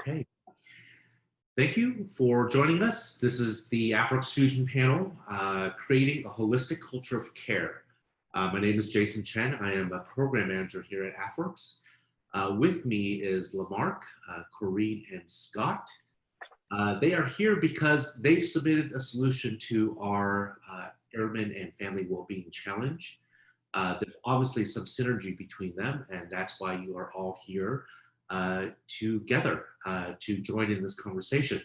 Okay. Thank you for joining us. This is the AFWERX Fusion panel, Creating a Holistic Culture of Care. My name is Jason Chen. I am a program manager here at AFWERX. With me is Lamarck, Corrine, and Scott. They are here because they've submitted a solution to our Airmen and Family Wellbeing Challenge. There's obviously some synergy between them, and that's why you are all here together to join in this conversation.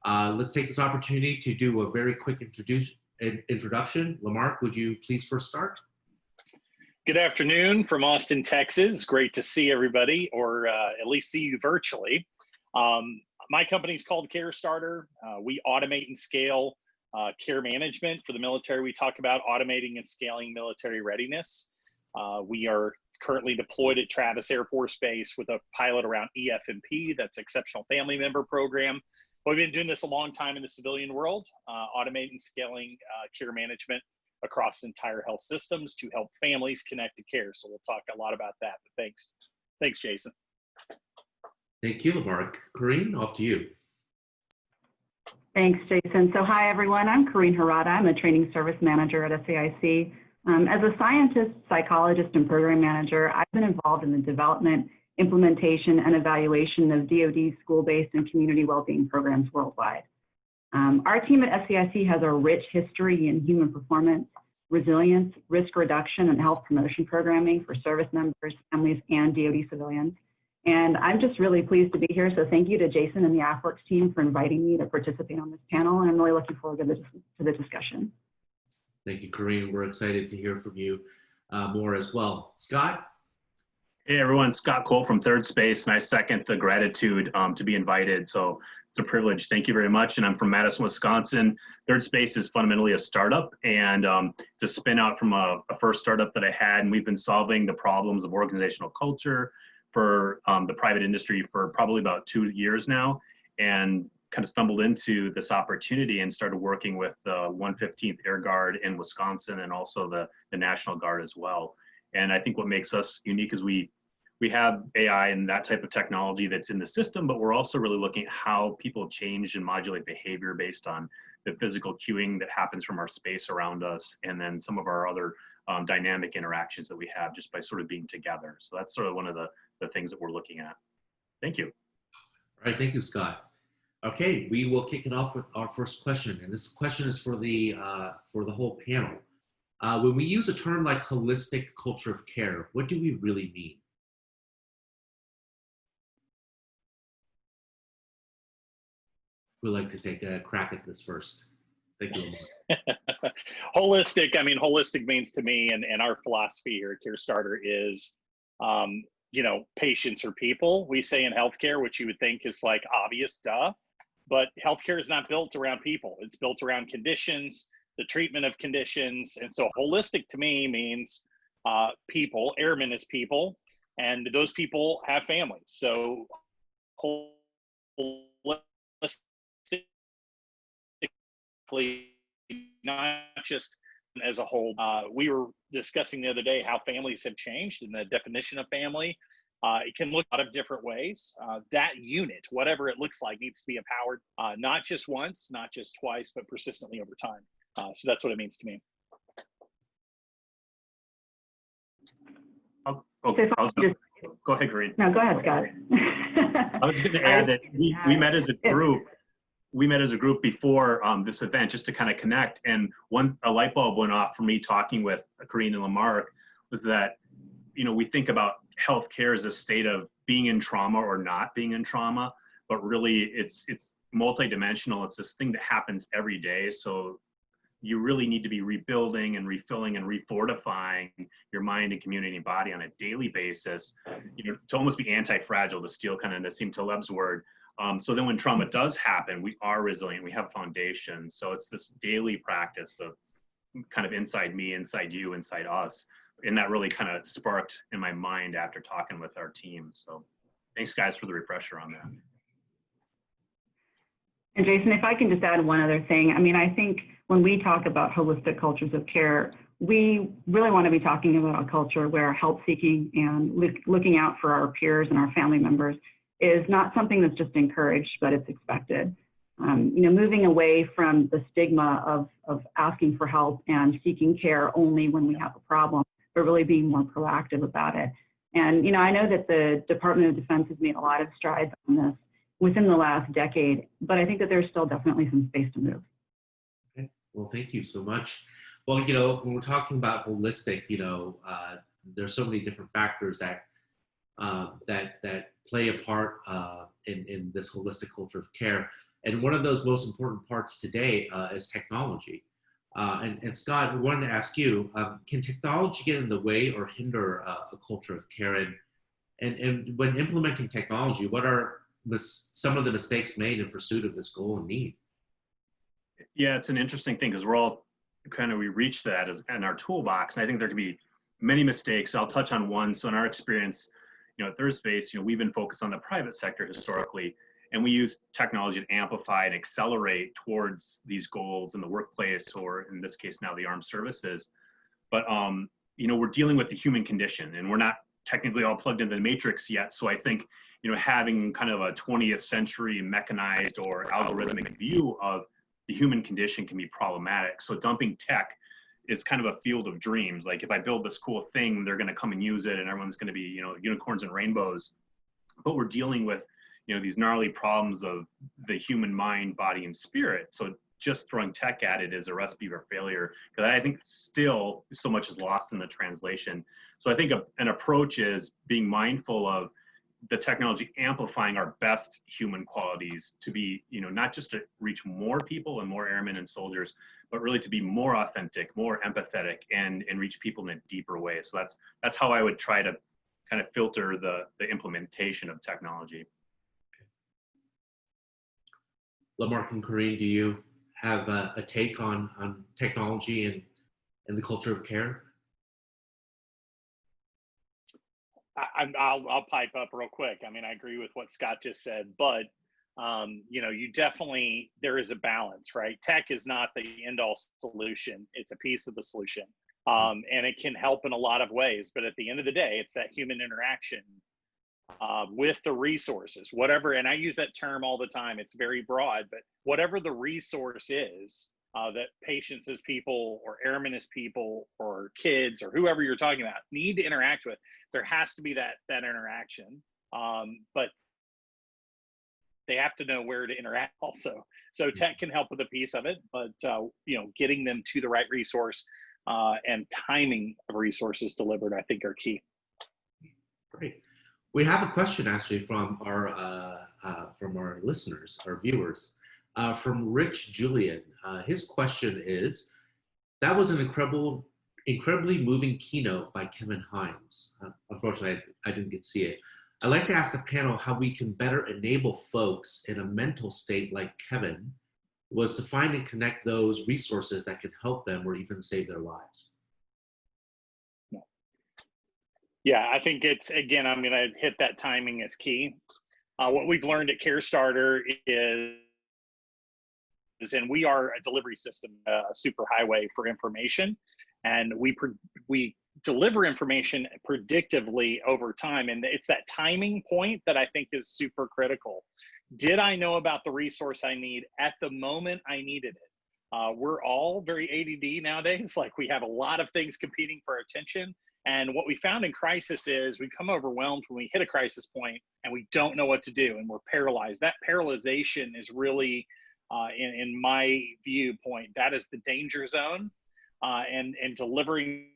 Let's take this opportunity to do a very quick introduction. Lamarck, would you please first start? Good afternoon from Austin, Texas. Great to see everybody, or at least see you virtually. My company is called CareStarter. We automate and scale care management for the military. We talk about automating and scaling military readiness. We are currently deployed at Travis Air Force Base with a pilot around EFMP, that's Exceptional Family Member Program. But we've been doing this a long time in the civilian world, automating and scaling care management across entire health systems to help families connect to care. So we'll talk a lot about that, but thanks, Jason. Thank you, Lamarck. Corrine, off to you. Thanks, Jason. So hi, everyone. I'm Corrine Harada. I'm a training service manager at SAIC. As a scientist, psychologist, and program manager, I've been involved in the development, implementation, and evaluation of DoD school-based and community well-being programs worldwide. Our team at SAIC has a rich history in human performance, resilience, risk reduction, and health promotion programming for service members, families, and DoD civilians. And I'm just really pleased to be here. So thank you to Jason and the AFWERX team for inviting me to participate on this panel. And I'm really looking forward to the discussion. Thank you, Corrine. We're excited to hear from you more as well. Scott? Hey, everyone. Scott Cole from Third Space, and I second the gratitude to be invited. So it's a privilege. Thank you very much. And I'm from Madison, Wisconsin. Third Space is fundamentally a startup, and it's a spin out from a first startup that I had. And we've been solving the problems of organizational culture for the private industry for probably about 2 years now, and kind of stumbled into this opportunity and started working with the 115th Air Guard in Wisconsin and also the National Guard as well. And I think what makes us unique is we have AI and that type of technology that's in the system, but we're also really looking at how people change and modulate behavior based on the physical cueing that happens from our space around us, and then some of our other dynamic interactions that we have just by sort of being together. So that's sort of one of the things that we're looking at. Thank you. All right, thank you, Scott. Okay, we will kick it off with our first question, and this question is for the whole panel. When we use a term like holistic culture of care, what do we really mean? We'd like to take a crack at this first. Thank you. Holistic, I mean, holistic means to me, and our philosophy here at CareStarter is, you know, patients are people. We say in healthcare, which you would think is like obvious, duh, but healthcare is not built around people. It's built around conditions, the treatment of conditions. And so holistic to me means people, airmen is people, and those people have families. So holistically, not just as a whole. We were discussing the other day how families have changed and the definition of family. It can look a lot of different ways. That unit, whatever it looks like, needs to be empowered, not just once, not just twice, but persistently over time. So that's what it means to me. Go ahead, Green. No, go ahead, Scott. I was going to add that we met as a group. We met as a group before this event just to kind of connect, and a light bulb went off for me talking with Corrine and Lamarck was that, you know, we think about healthcare as a state of being in trauma or not being in trauma, but really it's multidimensional. It's this thing that happens every day. So you really need to be rebuilding and refilling and refortifying your mind and community and body on a daily basis, you know, to almost be anti-fragile, to steal kind of Nassim Taleb's word. So then when trauma does happen, we are resilient, we have foundation. So it's this daily practice of kind of inside me, inside you, inside us. And that really kind of sparked in my mind after talking with our team. So thanks, guys, for the refresher on that. And Jason, if I can just add one other thing. I mean, I think when we talk about holistic cultures of care, we really want to be talking about a culture where help seeking and looking out for our peers and our family members is not something that's just encouraged, but it's expected. Moving away from the stigma of asking for help and seeking care only when we have a problem, but really being more proactive about it. And, I know that the Department of Defense has made a lot of strides on this within the last decade, but I think that there's still definitely some space to move. Okay. Well, thank you so much. Well, when we're talking about holistic, there's so many different factors that play a part in this holistic culture of care. And one of those most important parts today is technology. And Scott, I wanted to ask you, can technology get in the way or hinder a culture of care? And when implementing technology, what are some of the mistakes made in pursuit of this goal and need? Yeah, it's an interesting thing because we reach that in our toolbox. And I think there can be many mistakes. I'll touch on one. So in our experience, at Third Space, we've been focused on the private sector historically, and we use technology to amplify and accelerate towards these goals in the workplace, or in this case now the armed services. But we're dealing with the human condition, and we're not technically all plugged into the matrix yet. So I think having kind of a 20th century mechanized or algorithmic view of the human condition can be problematic. So dumping tech is kind of a field of dreams. Like, if I build this cool thing, they're going to come and use it, and everyone's going to be unicorns and rainbows. But we're dealing with these gnarly problems of the human mind, body, and spirit. So just throwing tech at it is a recipe for failure, because I think still so much is lost in the translation. So I think an approach is being mindful of the technology amplifying our best human qualities to be, not just to reach more people and more airmen and soldiers, but really to be more authentic, more empathetic, and reach people in a deeper way. So that's how I would try to kind of filter the implementation of technology. Lamarck and Corinne, do you have a take on technology and the culture of care? I'll pipe up real quick. I mean, I agree with what Scott just said, but you definitely, there is a balance, right? Tech is not the end-all solution. It's a piece of the solution, and it can help in a lot of ways. But at the end of the day, it's that human interaction with the resources, whatever. And I use that term all the time. It's very broad, but whatever the resource is that patients as people, or airmen as people, or kids, or whoever you're talking about need to interact with, there has to be that interaction. But they have to know where to interact also. So tech can help with a piece of it, but getting them to the right resource and timing of resources delivered, I think, are key. Great. We have a question actually from our listeners, our viewers, from Rich Julian. His question is, that was an incredibly moving keynote by Kevin Hines. Unfortunately, I didn't get to see it. I'd like to ask the panel how we can better enable folks in a mental state like Kevin was to find and connect those resources that can help them or even save their lives. Yeah, I think it's, again, I'm going to hit that timing as key. What we've learned at CareStarter is, and we are a delivery system, a superhighway for information, and we deliver information predictively over time. And it's that timing point that I think is super critical. Did I know about the resource I need at the moment I needed it? We're all very ADD nowadays. Like, we have a lot of things competing for our attention. And what we found in crisis is we become overwhelmed when we hit a crisis point and we don't know what to do, and we're paralyzed. That paralyzation is really, in my viewpoint, that is the danger zone. And delivering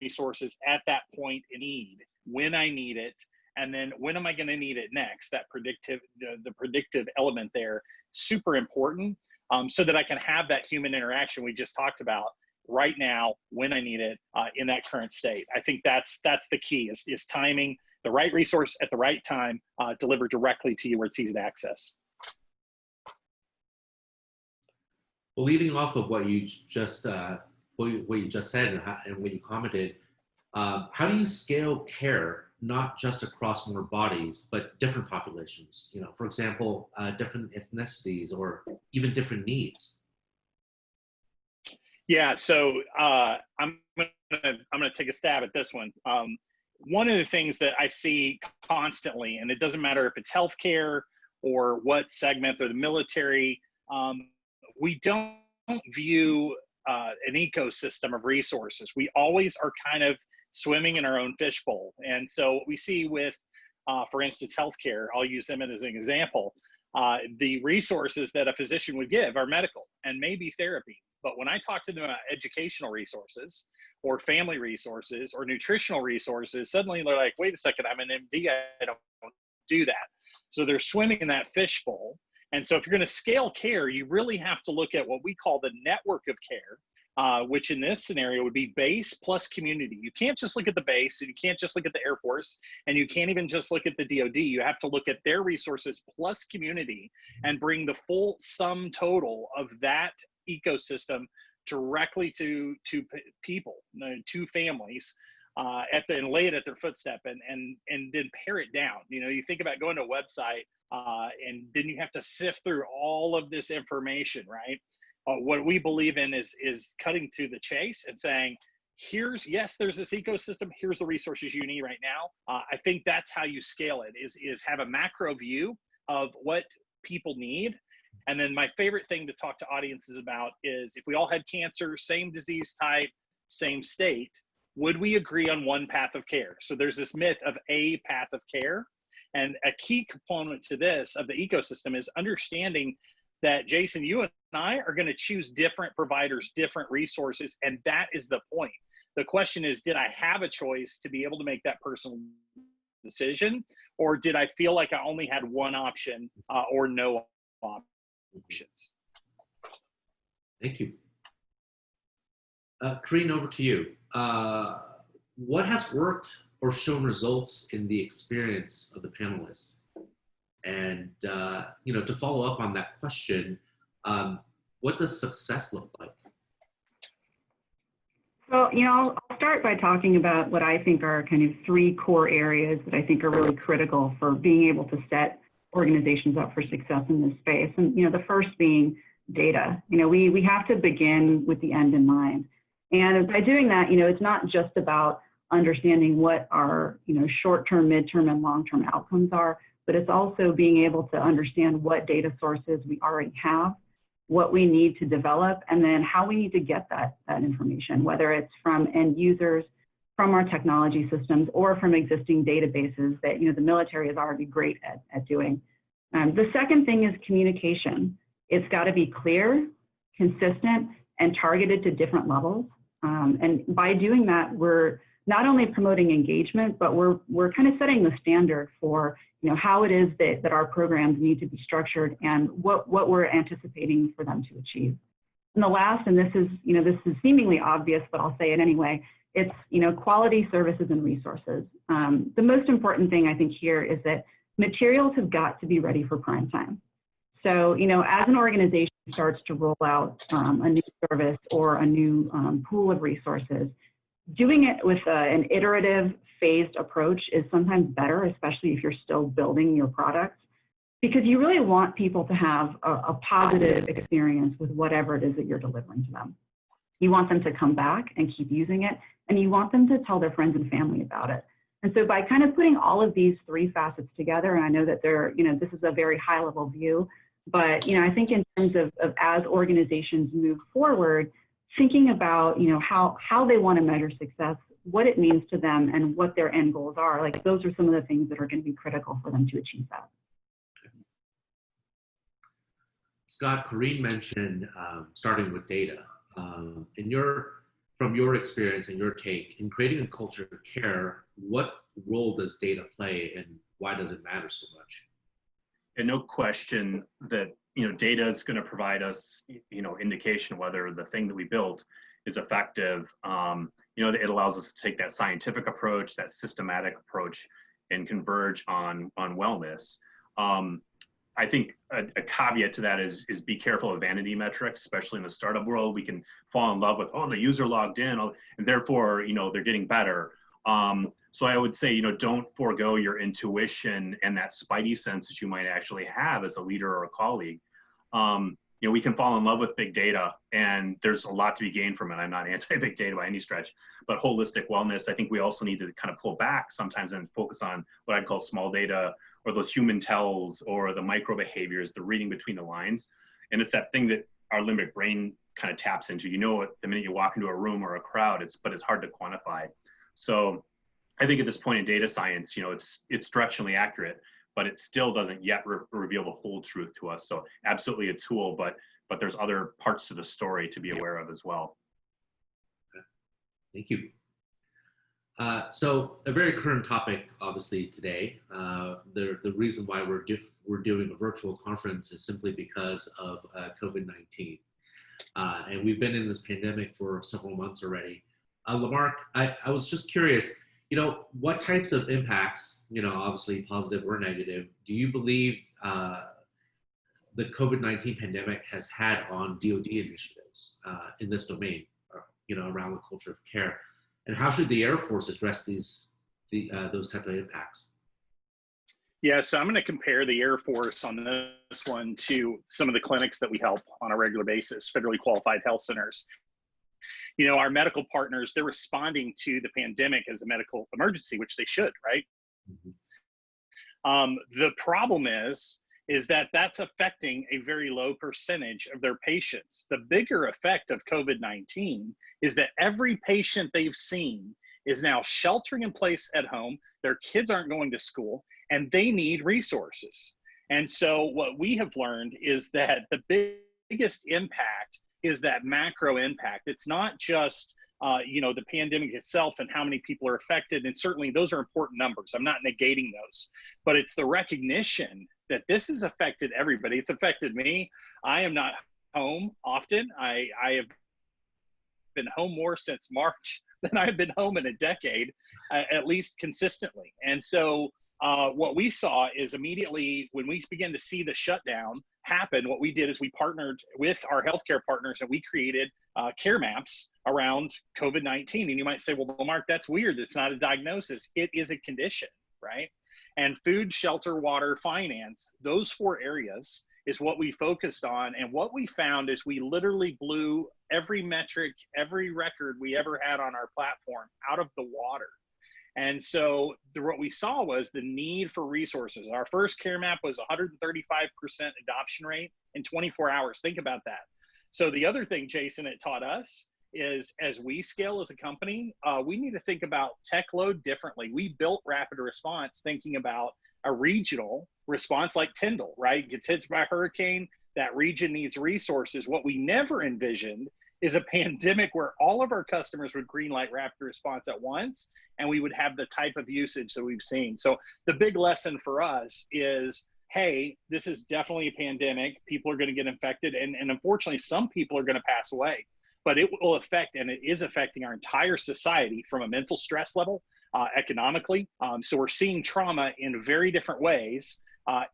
resources at that point in need, when I need it, and then when am I going to need it next? That the predictive element there, super important, so that I can have that human interaction we just talked about right now, when I need it, in that current state. I think that's the key, is timing the right resource at the right time, delivered directly to you where it's easy to access. Well, leading off of what you just said and what you commented, how do you scale care not just across more bodies, but different populations? For example, different ethnicities or even different needs. Yeah, so I'm gonna take a stab at this one. one of the things that I see constantly, and it doesn't matter if it's healthcare or what segment or the military, we don't view an ecosystem of resources. We always are kind of swimming in our own fishbowl. And so what we see with, for instance, healthcare, I'll use them as an example. The resources that a physician would give are medical and maybe therapy. But when I talk to them about educational resources or family resources or nutritional resources, suddenly they're like, wait a second, I'm an MD, I don't do that. So they're swimming in that fishbowl. And so if you're going to scale care, you really have to look at what we call the network of care, which in this scenario would be base plus community. You can't just look at the base, and you can't just look at the Air Force, and you can't even just look at the DoD. You have to look at their resources plus community and bring the full sum total of that ecosystem directly to people, to families, and lay it at their footstep, and then pare it down. You know, you think about going to a website, and then you have to sift through all of this information, right? What we believe in is cutting to the chase and saying, yes, there's this ecosystem, here's the resources you need right now. I think that's how you scale it, is have a macro view of what people need. And then my favorite thing to talk to audiences about is, if we all had cancer, same disease type, same state, would we agree on one path of care? So there's this myth of a path of care. And a key component to this, of the ecosystem, is understanding that, Jason, you and I are going to choose different providers, different resources, and that is the point. The question is, did I have a choice to be able to make that personal decision, or did I feel like I only had one option or no options? Thank you. Karine, over to you. What has worked or shown results in the experience of the panelists? And, you know, to follow up on that question, what does success look like? So, you know, I'll start by talking about what I think are kind of 3 core areas that I think are really critical for being able to set organizations up for success in this space. And, you know, the first being data. You know, we have to begin with the end in mind. And by doing that, you know, it's not just about understanding what our, you know, short-term, mid-term, and long-term outcomes are, but it's also being able to understand what data sources we already have, what we need to develop, and then how we need to get that information, whether it's from end users, from our technology systems, or from existing databases that, you know, the military is already great at doing. The second thing is communication. It's got to be clear, consistent, and targeted to different levels. And by doing that, we're not only promoting engagement, but we're kind of setting the standard for, you know, how it is that our programs need to be structured and what we're anticipating for them to achieve. And the last, and this is, you know, this is seemingly obvious, but I'll say it anyway, it's, you know, quality services and resources. The most important thing I think here is that materials have got to be ready for prime time. So, you know, as an organization starts to roll out a new service or a new pool of resources, doing it with an iterative, phased approach is sometimes better, especially if you're still building your products, because you really want people to have a positive experience with whatever it is that you're delivering to them. You want them to come back and keep using it, and you want them to tell their friends and family about it. And so by kind of putting all of these 3 facets together, and I know that they're, you know, this is a very high level view, but, you know, I think in terms of as organizations move forward, thinking about, you know, how they want to measure success, what it means to them, and what their end goals are, like those are some of the things that are going to be critical for them to achieve that. Scott, Karine mentioned starting with data. From your experience and your take in creating a culture of care, what role does data play, and why does it matter so much? And no question that, you know, data is going to provide us, you know, indication whether the thing that we built is effective. You know, it allows us to take that scientific approach, that systematic approach, and converge on wellness. I think a caveat to that is be careful of vanity metrics, especially in the startup world. We can fall in love with, oh, the user logged in, and therefore, you know, they're getting better. So I would say, you know, don't forego your intuition and that spidey sense that you might actually have as a leader or a colleague. we can fall in love with big data, and there's a lot to be gained from it. I'm not anti-big data by any stretch, but holistic wellness, I think we also need to kind of pull back sometimes and focus on what I'd call small data, or those human tells, or the micro behaviors, the reading between the lines. And it's that thing that our limbic brain kind of taps into. The minute you walk into a room or a crowd, but it's hard to quantify. So I think at this point in data science, it's directionally accurate, but it still doesn't yet reveal the whole truth to us. So absolutely a tool, but there's other parts to the story to be aware of as well. Okay. Thank you. So a very current topic, obviously, today. The reason why we're doing a virtual conference is simply because of COVID-19. And we've been in this pandemic for several months already. Lamarck, I was just curious, what types of impacts, obviously positive or negative, do you believe the COVID-19 pandemic has had on DoD initiatives in this domain, around the culture of care? And how should the Air Force address those type of impacts? Yeah, so I'm going to compare the Air Force on this one to some of the clinics that we help on a regular basis, federally qualified health centers. Our medical partners, they're responding to the pandemic as a medical emergency, which they should, right? Mm-hmm. The problem is that that's affecting a very low percentage of their patients. The bigger effect of COVID-19 is that every patient they've seen is now sheltering in place at home. Their kids aren't going to school, and they need resources. And so what we have learned is that the biggest impact is that macro impact. It's not just the pandemic itself and how many people are affected, and certainly those are important numbers. I'm not negating those, but it's the recognition that this has affected everybody. It's affected me. I am not home often. I have been home more since March than I've been home in a decade, at least consistently. And so what we saw is immediately when we began to see the shutdown happen, what we did is we partnered with our healthcare partners and we created care maps around COVID-19. And you might say, well, Mark, that's weird. It's not a diagnosis. It is a condition, right? And food, shelter, water, finance, those 4 areas is what we focused on. And what we found is we literally blew every metric, every record we ever had on our platform out of the water. And so what we saw was the need for resources. Our first care map was 135% adoption rate in 24 hours. Think about that. So the other thing, Jason, it taught us is as we scale as a company, we need to think about tech load differently. We built rapid response thinking about a regional response like Tyndall, right? Gets hit by a hurricane, that region needs resources. What we never envisioned is a pandemic where all of our customers would greenlight rapid response at once, and we would have the type of usage that we've seen. So the big lesson for us is, hey, this is definitely a pandemic. People are going to get infected, and unfortunately, some people are going to pass away. But it will affect, and it is affecting our entire society from a mental stress level, economically. So we're seeing trauma in very different ways,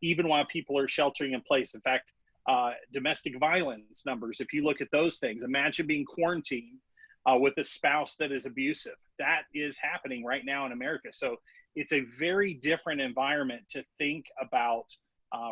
even while people are sheltering in place. In fact, domestic violence numbers, if you look at those things, imagine being quarantined with a spouse that is abusive. That is happening right now in America. So it's a very different environment to think about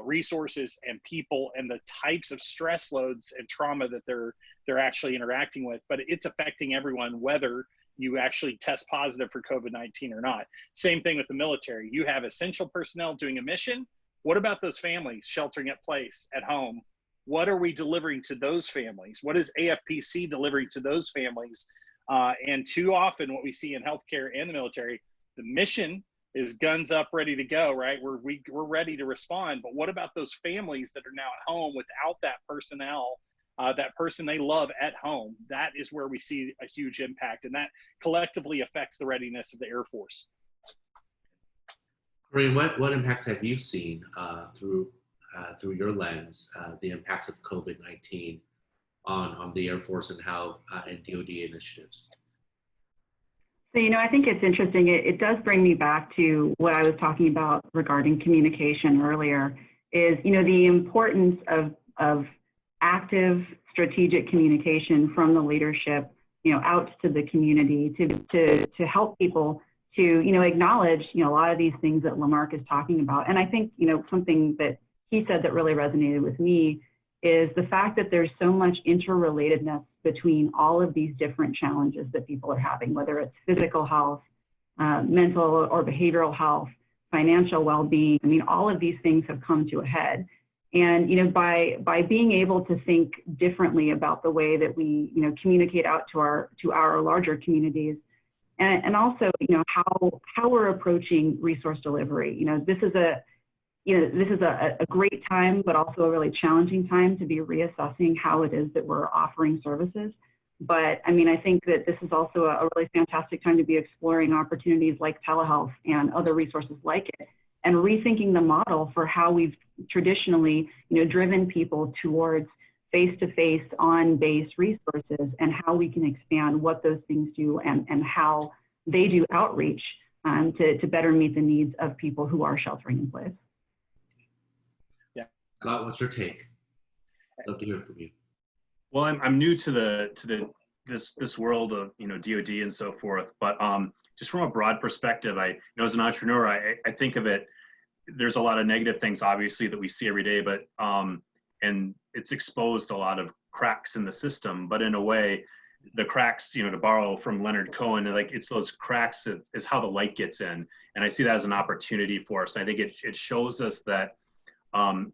resources and people and the types of stress loads and trauma that they're actually interacting with. But it's affecting everyone, whether you actually test positive for COVID-19 or not. Same thing with the military. You have essential personnel doing a mission. What about those families sheltering in place at home? What are we delivering to those families? What is AFPC delivering to those families? And too often what we see in healthcare and the military, the mission is guns up, ready to go, right? We're ready to respond. But what about those families that are now at home without that personnel, that person they love at home? That is where we see a huge impact, and that collectively affects the readiness of the Air Force. Corinne, what impacts have you seen through your lens, the impacts of COVID-19 on the Air Force and and DoD initiatives? So, I think it's interesting. It does bring me back to what I was talking about regarding communication earlier, is, the importance of active strategic communication from the leadership, out to the community to help people to, acknowledge, a lot of these things that Lamarck is talking about. And I think, something that he said that really resonated with me is the fact that there's so much interrelatedness between all of these different challenges that people are having, whether it's physical health, mental or behavioral health, financial well-being. I mean, all of these things have come to a head. And, you know, by being able to think differently about the way that we, you know, communicate out to our larger communities, and also, you know, how we're approaching resource delivery. You know, this is a great time, but also a really challenging time to be reassessing how it is that we're offering services. But I mean, I think that this is also a really fantastic time to be exploring opportunities like telehealth and other resources like it, and rethinking the model for how we've traditionally, you know, driven people towards face-to-face, on-base resources, and how we can expand what those things do and how they do outreach to better meet the needs of people who are sheltering in place. Yeah. Scott, what's your take? I'd love to hear from you. Well, I'm new to this world of, you know, DoD and so forth, but just from a broad perspective, you know, as an entrepreneur, I think of it. There's a lot of negative things, obviously, that we see every day, but and it's exposed a lot of cracks in the system. But in a way, the cracks, you know, to borrow from Leonard Cohen, like it's those cracks is how the light gets in, and I see that as an opportunity for us. I think it shows us that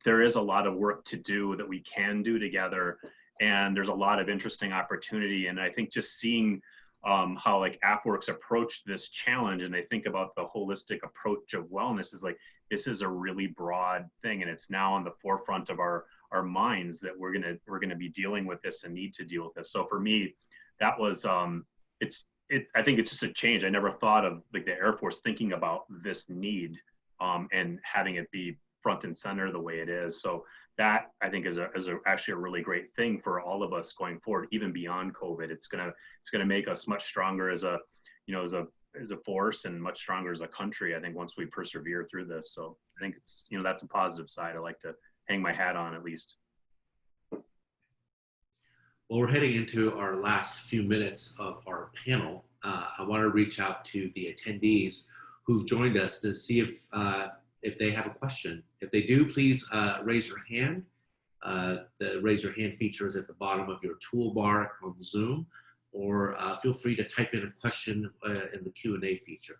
there is a lot of work to do that we can do together. And there's a lot of interesting opportunity. And I think just seeing how like AFWERX approached this challenge, and they think about the holistic approach of wellness, is like, this is a really broad thing. And it's now on the forefront of our minds that we're gonna be dealing with this and need to deal with this. So for me, that was, I think it's just a change. I never thought of like the Air Force thinking about this need and having it be front and center the way it is. So that I think is actually a really great thing for all of us going forward, even beyond COVID. It's gonna make us much stronger as a force, and much stronger as a country, I think, once we persevere through this. So I think it's, you know, that's a positive side I like to hang my hat on, at least. Well, we're heading into our last few minutes of our panel. I want to reach out to the attendees who've joined us to see if they have a question. If they do, please raise your hand. The raise your hand feature is at the bottom of your toolbar on Zoom, or feel free to type in a question in the Q&A feature.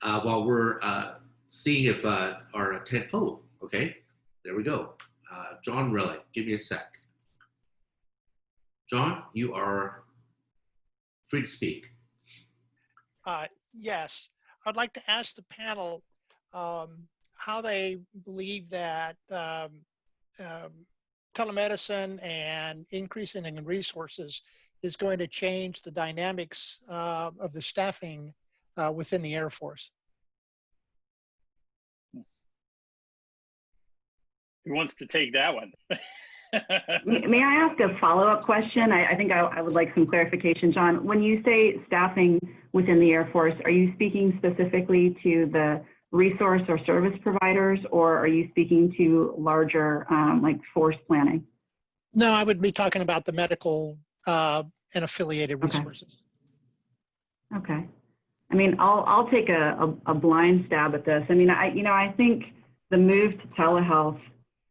While we're seeing if okay, there we go. John Relic, give me a sec. John, you are free to speak. Yes, I'd like to ask the panel how they believe that telemedicine and increasing in resources is going to change the dynamics of the staffing within the Air Force. Who wants to take that one? May I ask a follow-up question? I think I would like some clarification, John. When you say staffing within the Air Force, are you speaking specifically to the resource or service providers, or are you speaking to larger like force planning? No, I would be talking about the medical and affiliated resources. Okay. I mean, I'll take a blind stab at this. I mean, I think the move to telehealth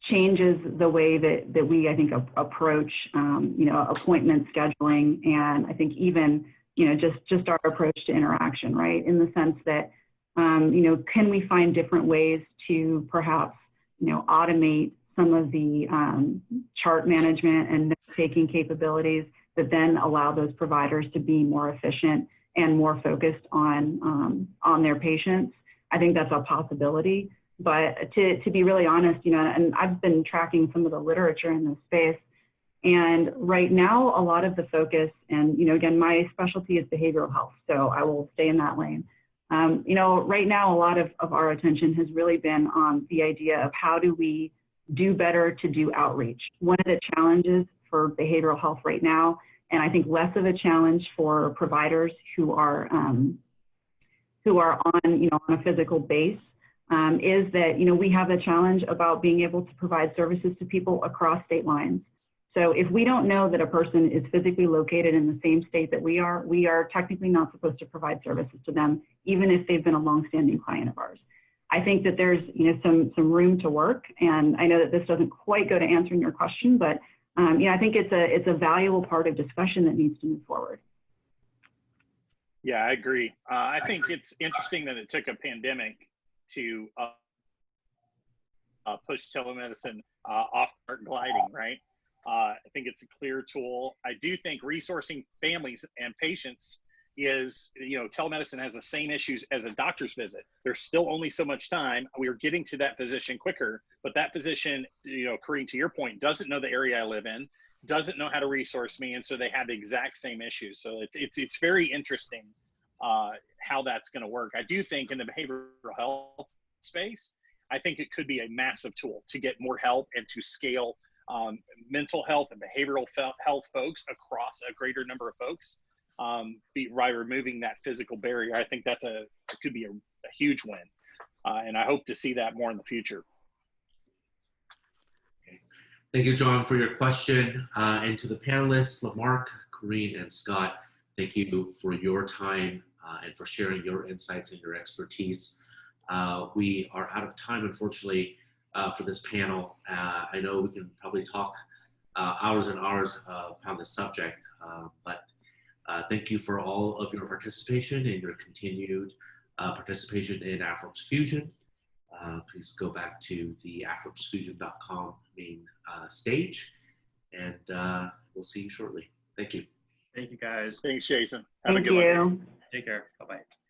changes the way that we, I think, approach, you know, appointment scheduling, and I think even, you know, just our approach to interaction, right? In the sense that, you know, can we find different ways to perhaps, you know, automate some of the chart management and note-taking capabilities that then allow those providers to be more efficient and more focused on their patients? I think that's a possibility. But to be really honest, you know, and I've been tracking some of the literature in this space, and right now a lot of the focus, and, you know, again, my specialty is behavioral health, so I will stay in that lane. You know, right now a lot of our attention has really been on the idea of how do we do better to do outreach. One of the challenges for behavioral health right now, and I think less of a challenge for providers who are on, you know, on a physical base, is that, you know, we have a challenge about being able to provide services to people across state lines. So if we don't know that a person is physically located in the same state that we are technically not supposed to provide services to them, even if they've been a longstanding client of ours. I think that there's some room to work, and I know that this doesn't quite go to answering your question, but I think it's a valuable part of discussion that needs to move forward. Yeah, I agree. I think it's interesting that it took a pandemic to push telemedicine off start gliding, right? I think it's a clear tool. I do think resourcing families and patients is, telemedicine has the same issues as a doctor's visit. There's still only so much time. We are getting to that physician quicker, but that physician, Corinne, to your point, doesn't know the area I live in, doesn't know how to resource me, and so they have the exact same issues. So it's very interesting how that's going to work. I do think in the behavioral health space, I think it could be a massive tool to get more help and to scale mental health and behavioral health folks across a greater number of folks by removing that physical barrier. I think it could be a huge win. And I hope to see that more in the future. Thank you, John, for your question. And to the panelists, Lamarck, Corinne, and Scott, thank you for your time and for sharing your insights and your expertise. We are out of time, unfortunately, for this panel. I know we can probably talk hours and hours on this subject, but thank you for all of your participation and your continued participation in AFWERX Fusion. Please go back to the AFWERXfusion.com main stage, and we'll see you shortly. Thank you. Thank you, guys. Thanks, Jason. Have Thank a good one. you. Take care. Bye-bye.